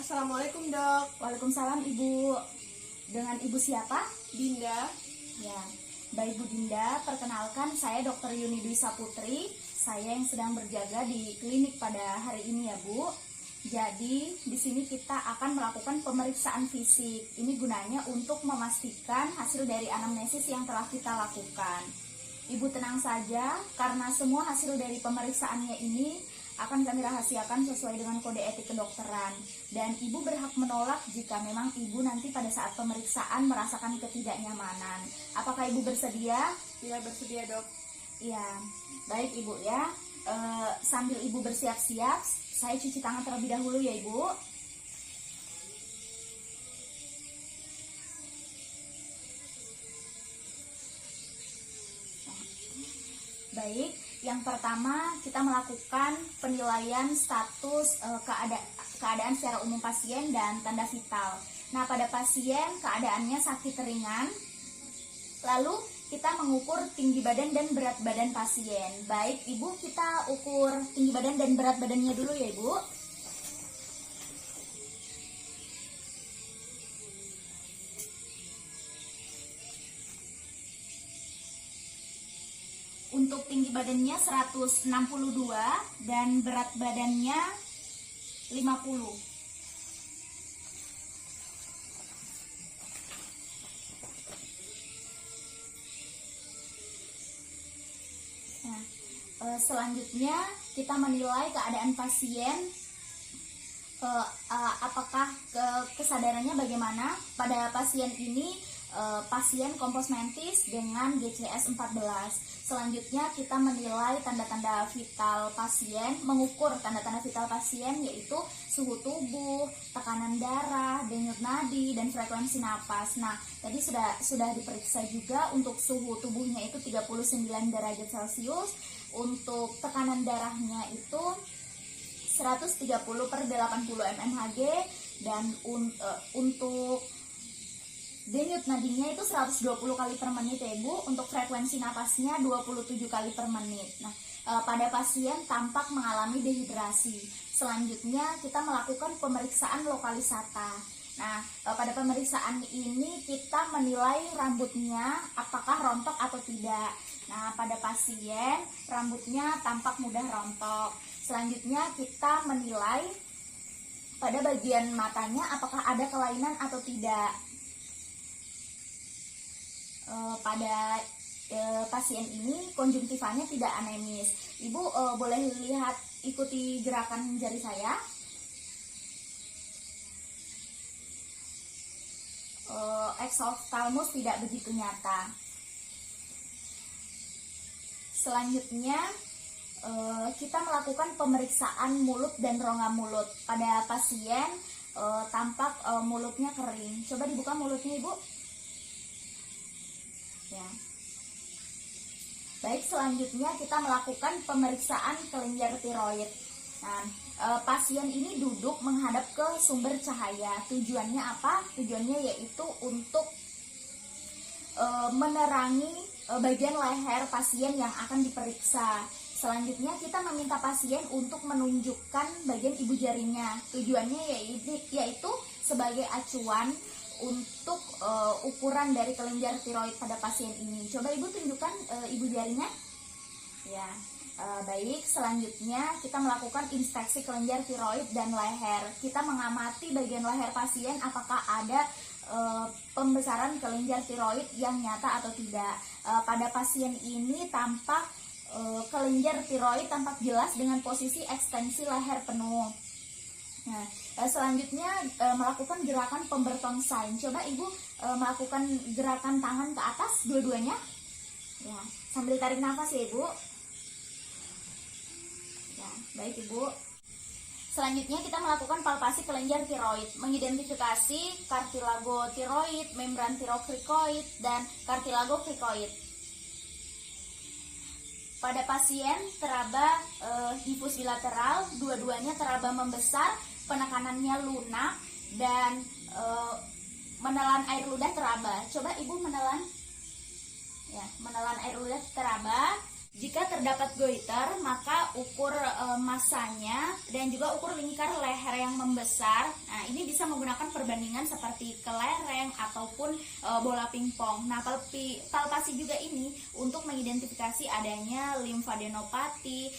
Assalamualaikum dok. Waalaikumsalam Ibu. Dengan Ibu siapa? Dinda. Ya, baik Bu Dinda, perkenalkan saya Dr. Yuni Dwi Saputri. Saya yang sedang berjaga di klinik pada hari ini ya Bu. Jadi di sini kita akan melakukan pemeriksaan fisik. Ini gunanya untuk memastikan hasil dari anamnesis yang telah kita lakukan. Ibu tenang saja, karena semua hasil dari pemeriksaannya ini akan kami rahasiakan sesuai dengan kode etik kedokteran. Dan Ibu berhak menolak jika memang Ibu nanti pada saat pemeriksaan merasakan ketidaknyamanan. Apakah Ibu bersedia? Iya, bersedia dok. Iya, baik Ibu ya. Sambil Ibu bersiap-siap, saya cuci tangan terlebih dahulu ya Ibu. Baik, yang pertama kita melakukan penilaian status keadaan secara umum pasien dan tanda vital. Nah, pada pasien keadaannya sakit ringan. Lalu kita mengukur tinggi badan dan berat badan pasien. Baik, Ibu, kita ukur tinggi badan dan berat badannya dulu ya, Ibu. Untuk tinggi badannya 162 dan berat badannya 50. Nah, selanjutnya kita menilai keadaan pasien, apakah kesadarannya bagaimana. Pada pasien ini pasien kompos mentis dengan GCS 14. Selanjutnya kita menilai tanda-tanda vital pasien, mengukur tanda-tanda vital pasien yaitu suhu tubuh, tekanan darah, denyut nadi, dan frekuensi napas. Nah, tadi sudah diperiksa juga untuk suhu tubuhnya itu 39 derajat Celcius, untuk tekanan darahnya itu 130/80 mmHg, dan untuk denyut nadinya itu 120 kali per menit ya Ibu. Untuk frekuensi napasnya 27 kali per menit. Nah, pada pasien tampak mengalami dehidrasi. Selanjutnya kita melakukan pemeriksaan lokalisata. Nah, pada pemeriksaan ini kita menilai rambutnya apakah rontok atau tidak. Nah, pada pasien rambutnya tampak mudah rontok. Selanjutnya kita menilai pada bagian matanya apakah ada kelainan atau tidak. Pada pasien ini konjungtivanya tidak anemis. Ibu boleh lihat, ikuti gerakan jari saya. Exophthalmos tidak begitu nyata. Selanjutnya kita melakukan pemeriksaan mulut dan rongga mulut. Pada pasien tampak mulutnya kering. Coba dibuka mulutnya Ibu. Ya. Baik, selanjutnya kita melakukan pemeriksaan kelenjar tiroid. Nah, pasien ini duduk menghadap ke sumber cahaya. Tujuannya apa? Tujuannya yaitu untuk menerangi bagian leher pasien yang akan diperiksa. Selanjutnya kita meminta pasien untuk menunjukkan bagian ibu jarinya. Tujuannya yaitu sebagai acuan untuk ukuran dari kelenjar tiroid pada pasien ini. Coba Ibu tunjukkan ibu jarinya. Ya, baik. Selanjutnya kita melakukan inspeksi kelenjar tiroid dan leher. Kita mengamati bagian leher pasien apakah ada pembesaran kelenjar tiroid yang nyata atau tidak. Pada pasien ini tampak kelenjar tiroid tampak jelas dengan posisi ekstensi leher penuh. Nah, selanjutnya melakukan gerakan Pemberton sign. Coba Ibu melakukan gerakan tangan ke atas dua-duanya. Ya, sambil tarik nafas ya Ibu. Ya, baik Ibu. Selanjutnya kita melakukan palpasi kelenjar tiroid, mengidentifikasi kartilago tiroid, membran tirokrikoid, dan kartilago krikoid. Pada pasien teraba difus bilateral, dua-duanya teraba membesar, penekanannya lunak, dan menelan air ludah teraba. Coba Ibu menelan. Ya, menelan air ludah teraba. Jika terdapat goiter, maka ukur masanya dan juga ukur lingkar leher yang membesar. Nah, ini bisa menggunakan perbandingan seperti kelereng ataupun bola pingpong. Nah, palpasi juga ini untuk mengidentifikasi adanya limfadenopati,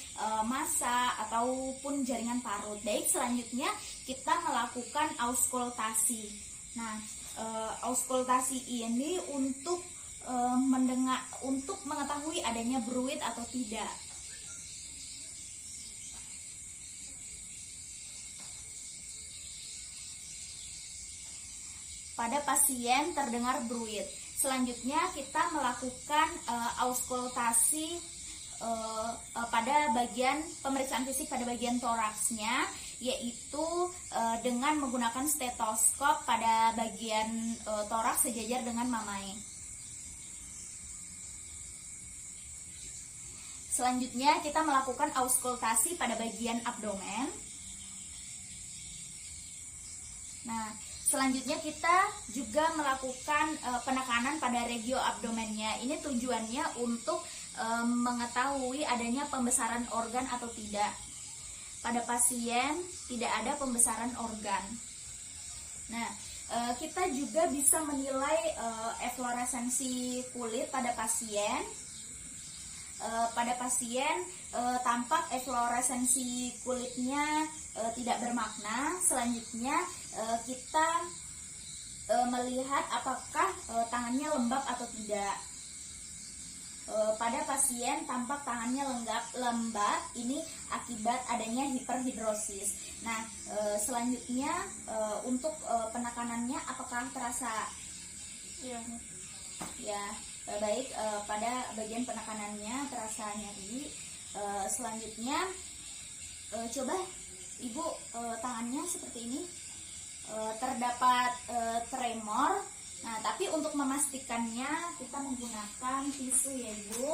massa ataupun jaringan parut. Baik, selanjutnya kita melakukan auskultasi. Nah, auskultasi ini untuk untuk mengetahui adanya bruit atau tidak. Pada pasien terdengar bruit. Selanjutnya kita melakukan auskultasi pada bagian pemeriksaan fisik pada bagian toraksnya, yaitu dengan menggunakan stetoskop pada bagian toraks sejajar dengan mamai. Selanjutnya kita melakukan auskultasi pada bagian abdomen. Nah, selanjutnya kita juga melakukan penekanan pada regio abdomennya. Ini tujuannya untuk mengetahui adanya pembesaran organ atau tidak. Pada pasien tidak ada pembesaran organ. Nah, kita juga bisa menilai efloresensi kulit pada pasien. Pada pasien tampak efloresensi kulitnya tidak bermakna. Selanjutnya kita melihat apakah tangannya lembab atau tidak. Pada pasien tampak tangannya lembab, ini akibat adanya hiperhidrosis. Nah, selanjutnya untuk penekanannya apakah terasa? Iya. Ya, baik, pada bagian penekanannya terasa nyeri. Selanjutnya coba Ibu tangannya seperti ini, terdapat tremor. Nah, tapi untuk memastikannya kita menggunakan tisu ya Ibu.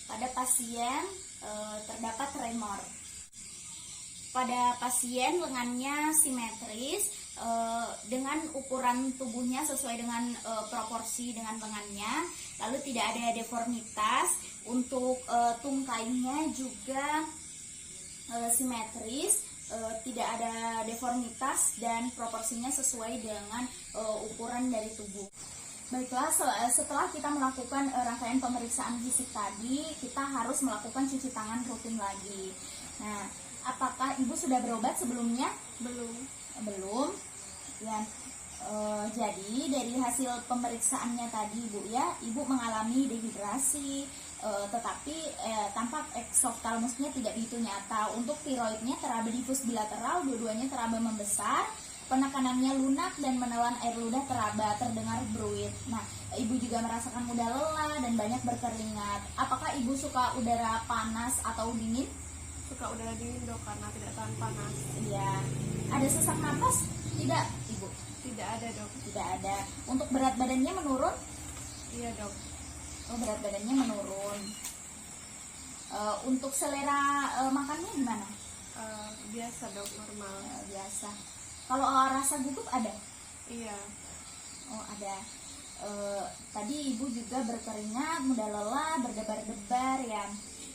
Pada pasien terdapat tremor. Pada pasien lengannya simetris dengan ukuran tubuhnya sesuai dengan proporsi dengan lengannya, lalu tidak ada deformitas. Untuk tungkainya juga simetris, tidak ada deformitas dan proporsinya sesuai dengan ukuran dari tubuh. Baiklah, setelah kita melakukan rangkaian pemeriksaan fisik tadi, kita harus melakukan cuci tangan rutin lagi. Nah, apakah Ibu sudah berobat sebelumnya? Belum. Ya, jadi dari hasil pemeriksaannya tadi Ibu ya, Ibu mengalami dehidrasi, tetapi tampak eksoftalmusnya tidak begitu nyata. Untuk tiroidnya teraba difus bilateral, dua-duanya teraba membesar. Penekanannya lunak dan menelan air ludah teraba, terdengar bruit. Nah, Ibu juga merasakan mudah lelah dan banyak berkeringat. Apakah Ibu suka udara panas atau dingin? Suka udara dingin Dok, karena tidak tahan panas. Iya. Ada sesak napas? Tidak, Ibu? Tidak ada Dok. Tidak ada. Untuk berat badannya menurun? Iya Dok. Oh, berat badannya menurun. Untuk selera makannya gimana? Biasa Dok, normal. Biasa. Kalau rasa gugup ada? Iya. Oh, ada. Tadi Ibu juga berkeringat, mudah lelah, berdebar-debar ya.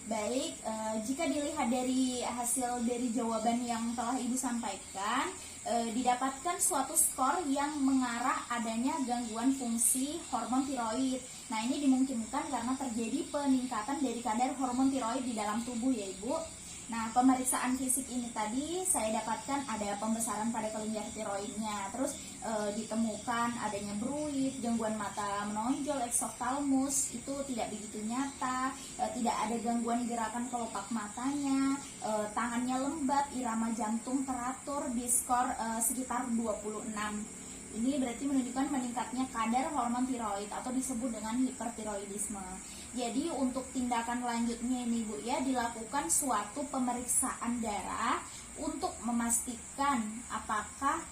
Baik, jika dilihat dari hasil dari jawaban yang telah Ibu sampaikan, didapatkan suatu skor yang mengarah adanya gangguan fungsi hormon tiroid. Nah, ini dimungkinkan karena terjadi peningkatan dari kadar hormon tiroid di dalam tubuh ya Ibu. Nah, pemeriksaan fisik ini tadi saya dapatkan ada pembesaran pada kelenjar tiroidnya. Terus ditemukan adanya bruit, gangguan mata menonjol, eksoftalmus itu tidak begitu nyata, tidak ada gangguan gerakan kelopak matanya, tangannya lembab, irama jantung teratur di skor sekitar 26. Ini berarti menunjukkan meningkatnya kadar hormon tiroid atau disebut dengan hipertiroidisme. Jadi untuk tindakan lanjutnya ini Bu ya, dilakukan suatu pemeriksaan darah untuk memastikan apakah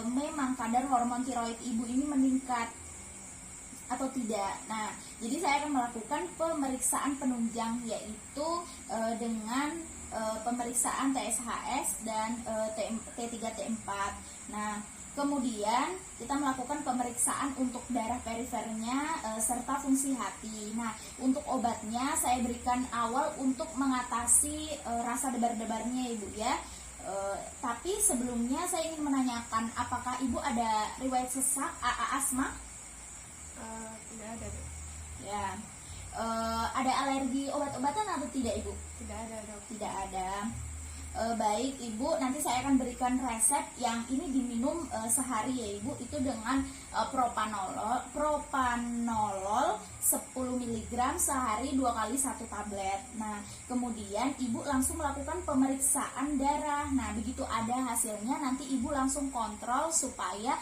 memang kadar hormon tiroid Ibu ini meningkat atau tidak. Nah, jadi saya akan melakukan pemeriksaan penunjang, yaitu dengan pemeriksaan TSHS dan T3 T4. Nah, kemudian kita melakukan pemeriksaan untuk darah perifernya serta fungsi hati. Nah, untuk obatnya saya berikan awal untuk mengatasi rasa debar-debarnya Ibu ya. Tapi sebelumnya saya ingin menanyakan, apakah Ibu ada riwayat sesak, asma? Tidak ada dok. Ya. Ada alergi obat-obatan atau tidak Ibu? Tidak ada dok. Tidak ada. Baik Ibu, nanti saya akan berikan resep yang ini diminum sehari ya Ibu, itu dengan propanolol 10 mg sehari 2 kali 1 tablet. Nah, kemudian Ibu langsung melakukan pemeriksaan darah. Nah, begitu ada hasilnya nanti Ibu langsung kontrol supaya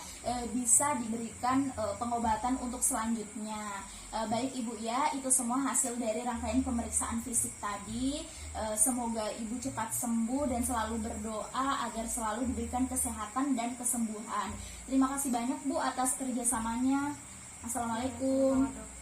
bisa diberikan pengobatan untuk selanjutnya. Baik Ibu ya, itu semua hasil dari rangkaian pemeriksaan fisik tadi. Semoga Ibu cepat sembuh dan selalu berdoa agar selalu diberikan kesehatan dan kesembuhan. Terima kasih banyak Bu atas kerjasamanya. Assalamualaikum. Sama, dok.